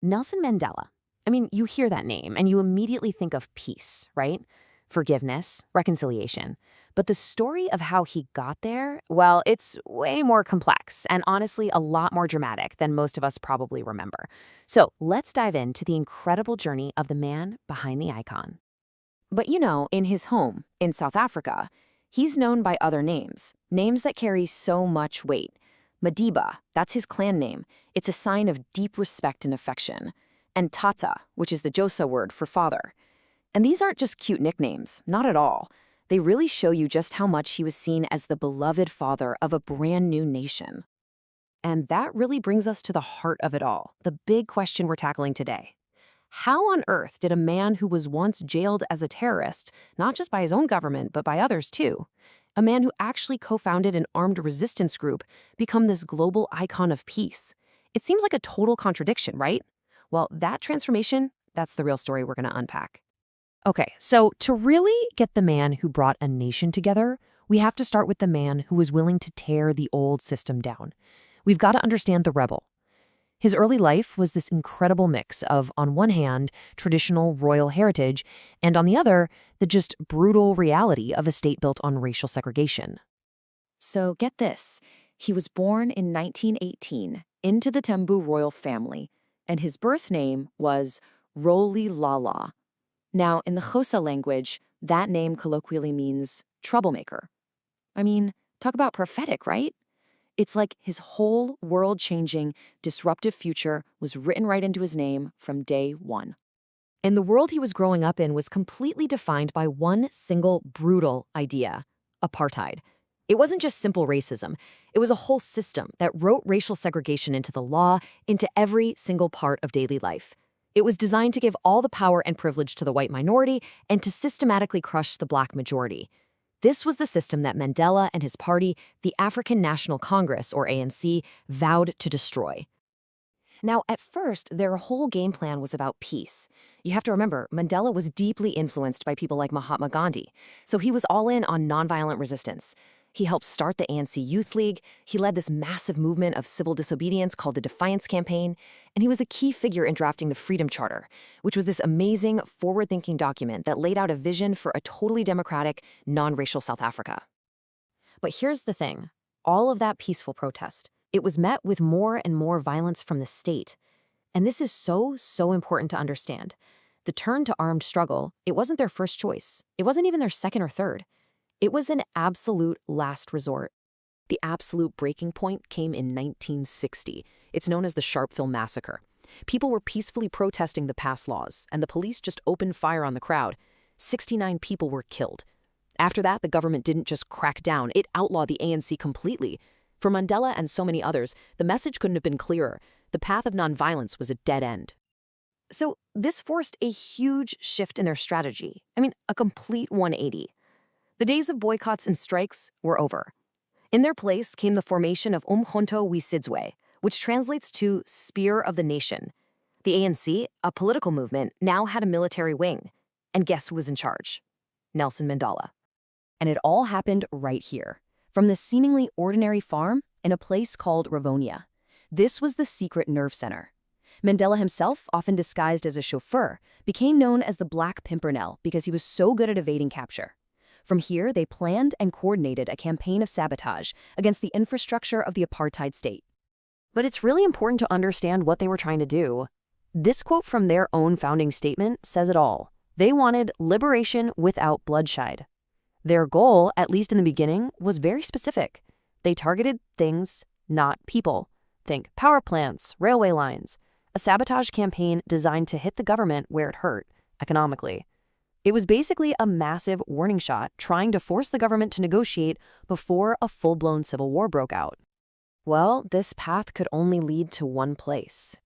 Nelson Mandela. I mean, you hear that name and you immediately think of peace, right? Forgiveness, reconciliation. But the story of how he got there, well, it's way more complex and honestly a lot more dramatic than most of us probably remember. So let's dive into the incredible journey of the man behind the icon. But in his home, in South Africa, he's known by other names, names that carry so much weight. Madiba, that's his clan name. It's a sign of deep respect and affection. And Tata, which is the Xhosa word for father. And these aren't just cute nicknames, not at all. They really show you just how much he was seen as the beloved father of a brand new nation. And that really brings us to the heart of it all, the big question we're tackling today. How on earth did a man who was once jailed as a terrorist, not just by his own government, but by others too, a man who actually co-founded an armed resistance group, become this global icon of peace? It seems like a total contradiction, right? Well, that transformation, that's the real story we're going to unpack. Okay, so to really get the man who brought a nation together, we have to start with the man who was willing to tear the old system down. We've got to understand the rebel. His early life was this incredible mix of, on one hand, traditional royal heritage, and on the other, the just brutal reality of a state built on racial segregation. So get this, he was born in 1918 into the Tembu royal family, and his birth name was Rolihlahla. Now, in the Xhosa language, that name colloquially means troublemaker. I mean, talk about prophetic, right? It's like his whole world-changing, disruptive future was written right into his name from day one. And the world he was growing up in was completely defined by one single brutal idea: apartheid. It wasn't just simple racism. It was a whole system that wrote racial segregation into the law, into every single part of daily life. It was designed to give all the power and privilege to the white minority and to systematically crush the black majority. This was the system that Mandela and his party, the African National Congress, or ANC, vowed to destroy. Now, at first, their whole game plan was about peace. You have to remember, Mandela was deeply influenced by people like Mahatma Gandhi, so he was all in on nonviolent resistance. He helped start the ANC Youth League, he led this massive movement of civil disobedience called the Defiance Campaign, and he was a key figure in drafting the Freedom Charter, which was this amazing, forward-thinking document that laid out a vision for a totally democratic, non-racial South Africa. But here's the thing. All of that peaceful protest, it was met with more and more violence from the state. And this is so important to understand. The turn to armed struggle, it wasn't their first choice. It wasn't even their second or third. It was an absolute last resort. The absolute breaking point came in 1960. It's known as the Sharpeville Massacre. People were peacefully protesting the past laws, and the police just opened fire on the crowd. 69 people were killed. After that, the government didn't just crack down, it outlawed the ANC completely. For Mandela and so many others, the message couldn't have been clearer. The path of nonviolence was a dead end. So this forced a huge shift in their strategy. I mean, a complete 180. The days of boycotts and strikes were over. In their place came the formation of Umkhonto weSizwe, which translates to Spear of the Nation. The ANC, a political movement, now had a military wing. And guess who was in charge? Nelson Mandela. And it all happened right here, from this seemingly ordinary farm in a place called Rivonia. This was the secret nerve center. Mandela himself, often disguised as a chauffeur, became known as the Black Pimpernel because he was so good at evading capture. From here, they planned and coordinated a campaign of sabotage against the infrastructure of the apartheid state. But it's really important to understand what they were trying to do. This quote from their own founding statement says it all. They wanted liberation without bloodshed. Their goal, at least in the beginning, was very specific. They targeted things, not people. Think power plants, railway lines. A sabotage campaign designed to hit the government where it hurt, economically. It was basically a massive warning shot trying to force the government to negotiate before a full-blown civil war broke out. Well, this path could only lead to one place.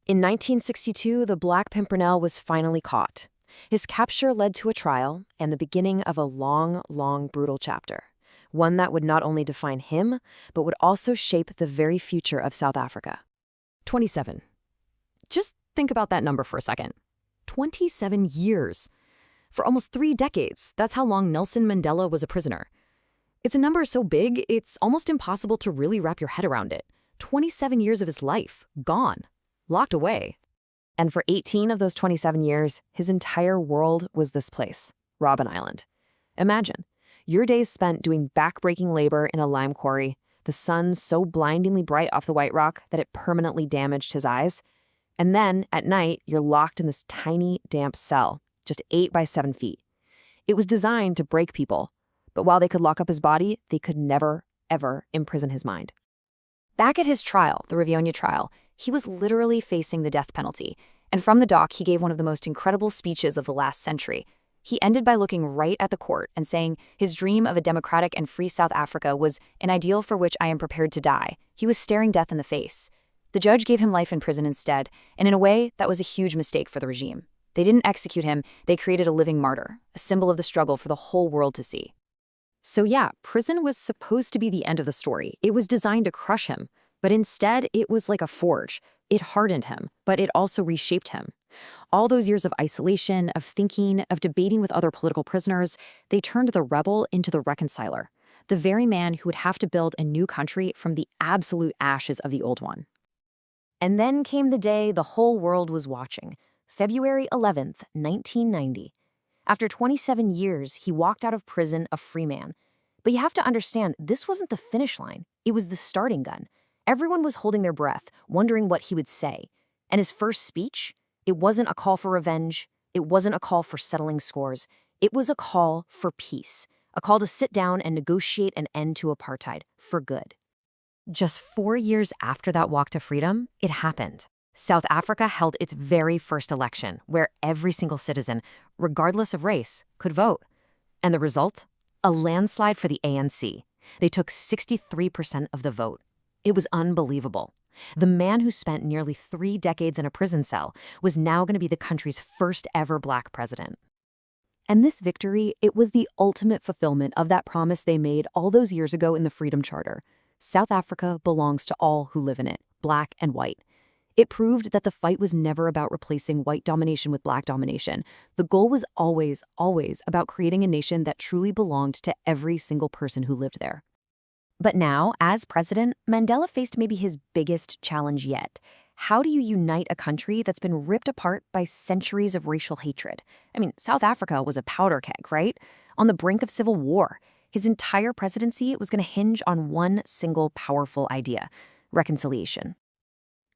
In 1962, the Black Pimpernel was finally caught. His capture led to a trial and the beginning of a long, brutal chapter. One that would not only define him, but would also shape the very future of South Africa. 27. Just think about that number for a second. 27 years. For almost 3 decades, that's how long Nelson Mandela was a prisoner. It's a number so big, it's almost impossible to really wrap your head around it. 27 years of his life, gone, locked away. And for 18 of those 27 years, his entire world was this place, Robben Island. Imagine, your days spent doing back-breaking labor in a lime quarry, the sun so blindingly bright off the white rock that it permanently damaged his eyes. And then, at night, you're locked in this tiny, damp cell, just 8 by 7 feet. It was designed to break people, but while they could lock up his body, they could never, ever imprison his mind. Back at his trial, the Rivonia trial, he was literally facing the death penalty, and from the dock he gave one of the most incredible speeches of the last century. He ended by looking right at the court and saying his dream of a democratic and free South Africa was an ideal for which I am prepared to die. He was staring death in the face. The judge gave him life in prison instead, and in a way, that was a huge mistake for the regime. They didn't execute him, they created a living martyr, a symbol of the struggle for the whole world to see. So yeah, prison was supposed to be the end of the story. It was designed to crush him, but instead it was like a forge. It hardened him, but it also reshaped him. All those years of isolation, of thinking, of debating with other political prisoners, they turned the rebel into the reconciler, the very man who would have to build a new country from the absolute ashes of the old one. And then came the day the whole world was watching, February 11th, 1990. After 27 years, he walked out of prison a free man. But you have to understand, this wasn't the finish line. It was the starting gun. Everyone was holding their breath, wondering what he would say. And his first speech, it wasn't a call for revenge. It wasn't a call for settling scores. It was a call for peace, a call to sit down and negotiate an end to apartheid for good. Just 4 years after that walk to freedom, it happened. South Africa held its very first election, where every single citizen, regardless of race, could vote. And the result? A landslide for the ANC. They took 63% of the vote. It was unbelievable. The man who spent nearly 3 decades in a prison cell was now going to be the country's first ever Black president. And this victory, it was the ultimate fulfillment of that promise they made all those years ago in the Freedom Charter. South Africa belongs to all who live in it, Black and white. It proved that the fight was never about replacing white domination with Black domination. The goal was always, always about creating a nation that truly belonged to every single person who lived there. But now, as president, Mandela faced maybe his biggest challenge yet. How do you unite a country that's been ripped apart by centuries of racial hatred? I mean, South Africa was a powder keg, right? On the brink of civil war. His entire presidency was going to hinge on one single powerful idea: reconciliation.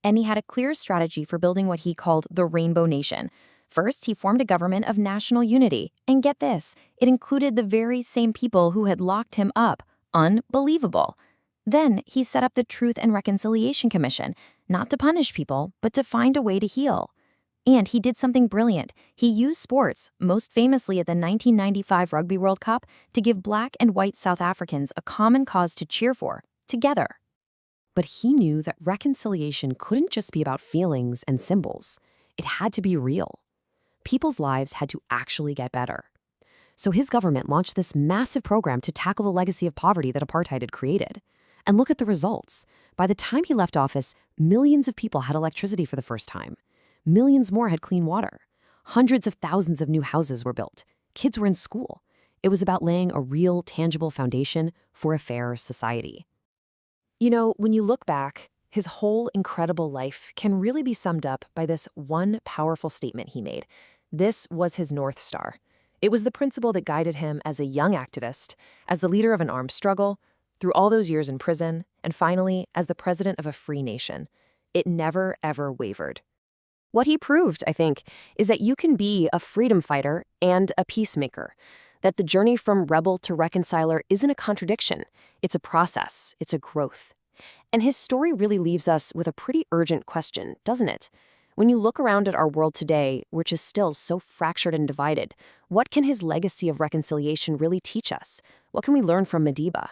And he had a clear strategy for building what he called the Rainbow Nation. First, he formed a government of national unity. And get this, it included the very same people who had locked him up. Unbelievable. Then he set up the Truth and Reconciliation Commission, not to punish people, but to find a way to heal. And he did something brilliant. He used sports, most famously at the 1995 Rugby World Cup, to give Black and white South Africans a common cause to cheer for, together. But he knew that reconciliation couldn't just be about feelings and symbols. It had to be real. People's lives had to actually get better. So his government launched this massive program to tackle the legacy of poverty that apartheid had created. And look at the results. By the time he left office, millions of people had electricity for the first time. Millions more had clean water. Hundreds of thousands of new houses were built. Kids were in school. It was about laying a real, tangible foundation for a fairer society. You know, when you look back, his whole incredible life can really be summed up by this one powerful statement he made. This was his North Star. It was the principle that guided him as a young activist, as the leader of an armed struggle, through all those years in prison, and finally, as the president of a free nation. It never, ever wavered. What he proved, I think, is that you can be a freedom fighter and a peacemaker, that the journey from rebel to reconciler isn't a contradiction. It's a process. It's a growth. And his story really leaves us with a pretty urgent question, doesn't it? When you look around at our world today, which is still so fractured and divided, what can his legacy of reconciliation really teach us? What can we learn from Madiba?